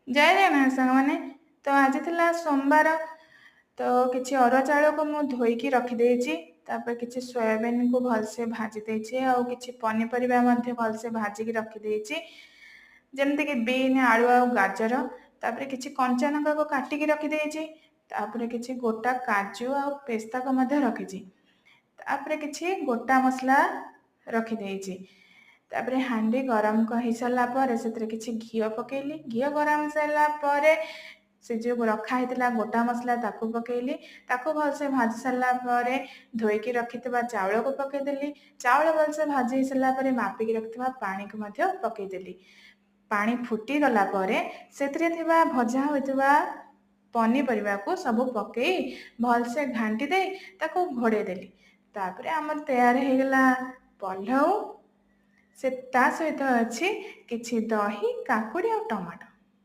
जय जगन्नाथ सांग मैंने तो आज थिला सोमवार तो किसी अरुआ चाउल को मुझे धोईकी रखिदेची तापर किसी सोयाबीन को भलसे भाजी देची और किसी पनीपरिया भलसे भाजिकी रखिदेची जमती कि बीन आलू आ गाजर तापर किसी कंचा लंका को काटिकी रखिदेची तापर किसी गोटा काजू आ पेस्ता को मध्य रखिची तापर किसी गोटा मसला रखिदेची तापर हांडी गरम कर सारा पर से किसी घी पकेली घी गरम सारा पर से जो रखा होता गोटा मसला ताकू पकेली ताकू भलसे भाजी सारा पर धोईकी रखि चाउल को पकईदेली चाउल भलसे भाजी सारा पर मापिकी रखि पानी को पकईदेली पानी फुटी गला पर से भजा होता पनीपरिया को सब पकई भलसे घांटी दे ताकू घोड़े देली तापर आमर तैयार हो गला पलौ से ता सहित अच्छी किछि दही काकुड़ी और टमाटो।